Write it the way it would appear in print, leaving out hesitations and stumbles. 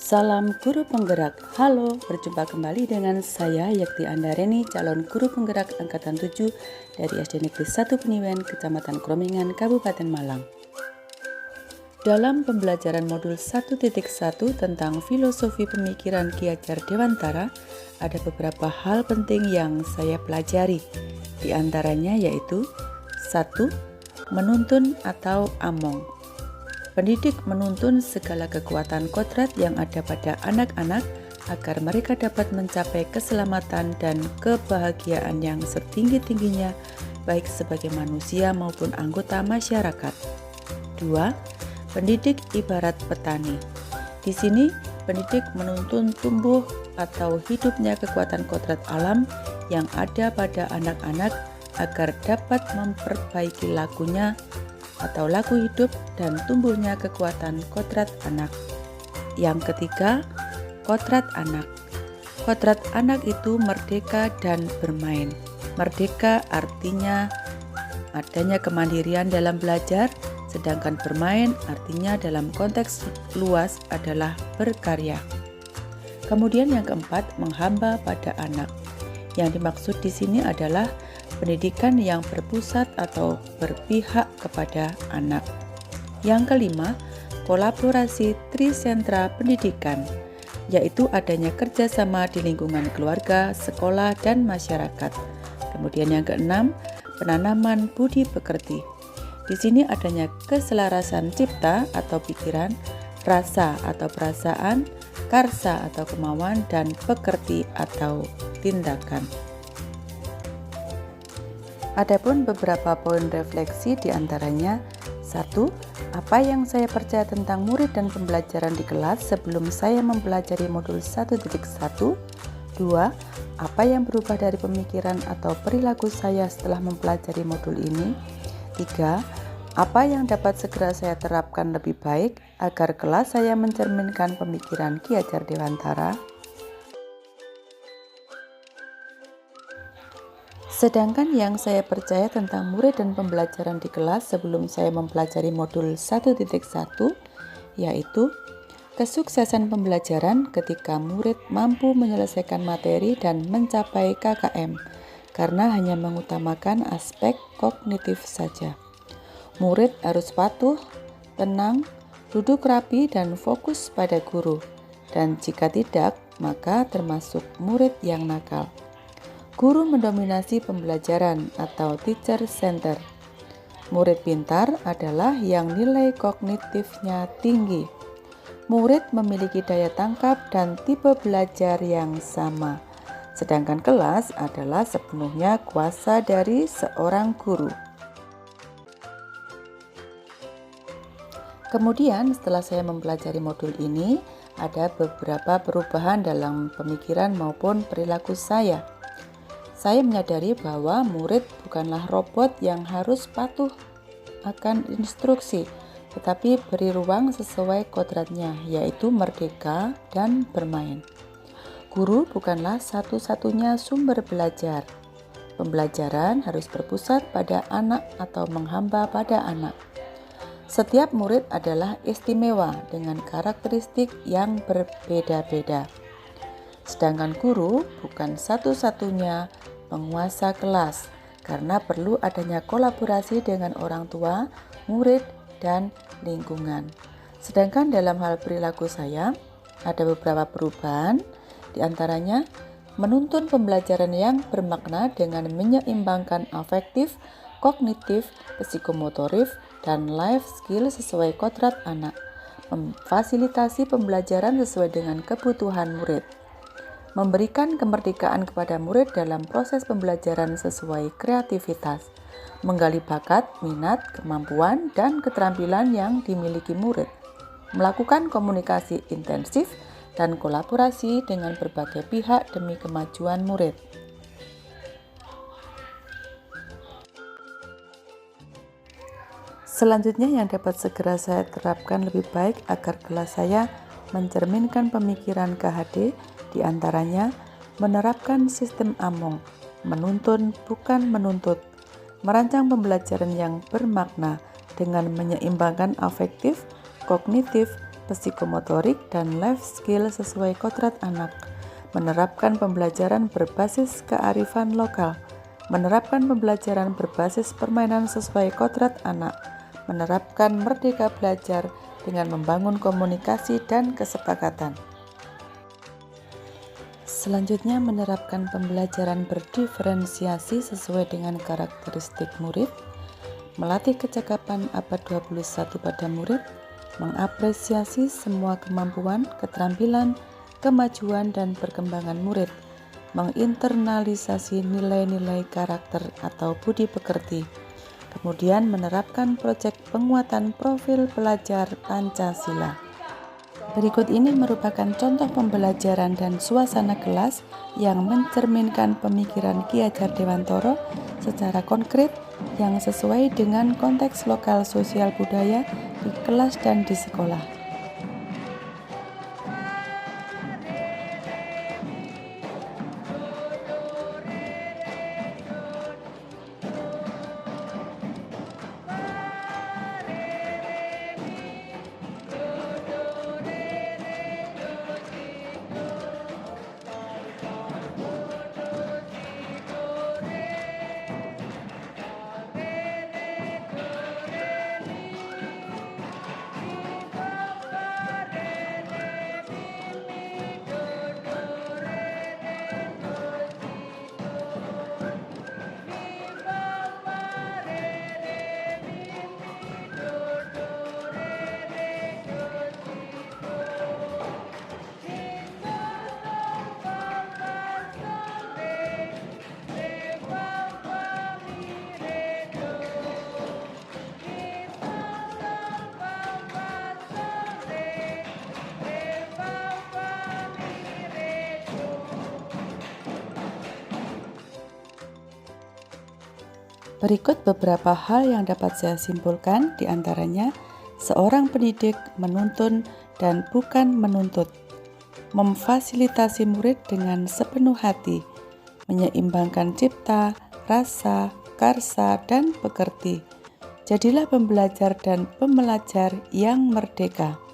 Salam Guru Penggerak. Halo, berjumpa kembali dengan saya Yakti Andareni, calon Guru Penggerak Angkatan 7 dari SD Negeri 1 Peniwen, Kecamatan Kromingan, Kabupaten Malang. Dalam pembelajaran modul 1.1 tentang filosofi pemikiran Ki Hajar Dewantara, ada beberapa hal penting yang saya pelajari. Di antaranya yaitu 1. Menuntun atau among. Pendidik menuntun segala kekuatan kodrat yang ada pada anak-anak agar mereka dapat mencapai keselamatan dan kebahagiaan yang setinggi-tingginya baik sebagai manusia maupun anggota masyarakat. 2. Pendidik ibarat petani. Di sini pendidik menuntun tumbuh atau hidupnya kekuatan kodrat alam yang ada pada anak-anak agar dapat memperbaiki lakunya atau laku hidup dan tumbuhnya kekuatan kodrat anak. Yang ketiga, kodrat anak. Kodrat anak itu merdeka dan bermain. Merdeka artinya adanya kemandirian dalam belajar, sedangkan bermain artinya dalam konteks luas adalah berkarya. Kemudian yang keempat, menghamba pada anak. Yang dimaksud di sini adalah pendidikan yang berpusat atau berpihak kepada anak. Yang kelima, kolaborasi trisentra pendidikan, yaitu adanya kerjasama di lingkungan keluarga, sekolah, dan masyarakat. Kemudian yang keenam, penanaman budi pekerti. Di sini adanya keselarasan cipta atau pikiran, rasa atau perasaan, karsa atau kemauan, dan pekerti atau tindakan. Adapun beberapa poin refleksi diantaranya 1. Apa yang saya percaya tentang murid dan pembelajaran di kelas sebelum saya mempelajari modul 1.1. 2. Apa yang berubah dari pemikiran atau perilaku saya setelah mempelajari modul ini. 3. Apa yang dapat segera saya terapkan lebih baik agar kelas saya mencerminkan pemikiran Ki Hajar Dewantara. Sedangkan yang saya percaya tentang murid dan pembelajaran di kelas sebelum saya mempelajari modul 1.1 yaitu kesuksesan pembelajaran ketika murid mampu menyelesaikan materi dan mencapai KKM karena hanya mengutamakan aspek kognitif saja. Murid harus patuh, tenang, duduk rapi dan fokus pada guru, dan jika tidak maka termasuk murid yang nakal. Guru mendominasi pembelajaran atau teacher center. Murid pintar adalah yang nilai kognitifnya tinggi. Murid memiliki daya tangkap dan tipe belajar yang sama. Sedangkan kelas adalah sepenuhnya kuasa dari seorang guru. Kemudian setelah saya mempelajari modul ini, ada beberapa perubahan dalam pemikiran maupun perilaku saya. Saya menyadari bahwa murid bukanlah robot yang harus patuh akan instruksi, tetapi beri ruang sesuai kodratnya, yaitu merdeka dan bermain. Guru bukanlah satu-satunya sumber belajar. Pembelajaran harus berpusat pada anak atau menghamba pada anak. Setiap murid adalah istimewa dengan karakteristik yang berbeda-beda. Sedangkan guru bukan satu-satunya penguasa kelas karena perlu adanya kolaborasi dengan orang tua, murid, dan lingkungan. Sedangkan dalam hal perilaku saya ada beberapa perubahan, diantaranya menuntun pembelajaran yang bermakna dengan menyeimbangkan afektif, kognitif, psikomotorik, dan life skill sesuai kodrat anak, memfasilitasi pembelajaran sesuai dengan kebutuhan murid, memberikan kemerdekaan kepada murid dalam proses pembelajaran sesuai kreativitas, menggali bakat, minat, kemampuan, dan keterampilan yang dimiliki murid, melakukan komunikasi intensif dan kolaborasi dengan berbagai pihak demi kemajuan murid. Selanjutnya yang dapat segera saya terapkan lebih baik agar kelas saya mencerminkan pemikiran KHD diantaranya menerapkan sistem among, menuntun bukan menuntut, merancang pembelajaran yang bermakna dengan menyeimbangkan afektif, kognitif, psikomotorik, dan life skill sesuai kodrat anak. Menerapkan pembelajaran berbasis kearifan lokal. Menerapkan pembelajaran berbasis permainan sesuai kodrat anak. Menerapkan merdeka belajar dengan membangun komunikasi dan kesepakatan. Selanjutnya, menerapkan pembelajaran berdiferensiasi sesuai dengan karakteristik murid, melatih kecakapan abad 21 pada murid, mengapresiasi semua kemampuan, keterampilan, kemajuan, dan perkembangan murid, menginternalisasi nilai-nilai karakter atau budi pekerti, kemudian menerapkan proyek penguatan profil pelajar Pancasila. Berikut ini merupakan contoh pembelajaran dan suasana kelas yang mencerminkan pemikiran Ki Hajar Dewantara secara konkret yang sesuai dengan konteks lokal sosial budaya di kelas dan di sekolah. Berikut beberapa hal yang dapat saya simpulkan, diantaranya seorang pendidik menuntun dan bukan menuntut, memfasilitasi murid dengan sepenuh hati, menyeimbangkan cipta, rasa, karsa, dan pekerti. Jadilah pembelajar dan pembelajar yang merdeka.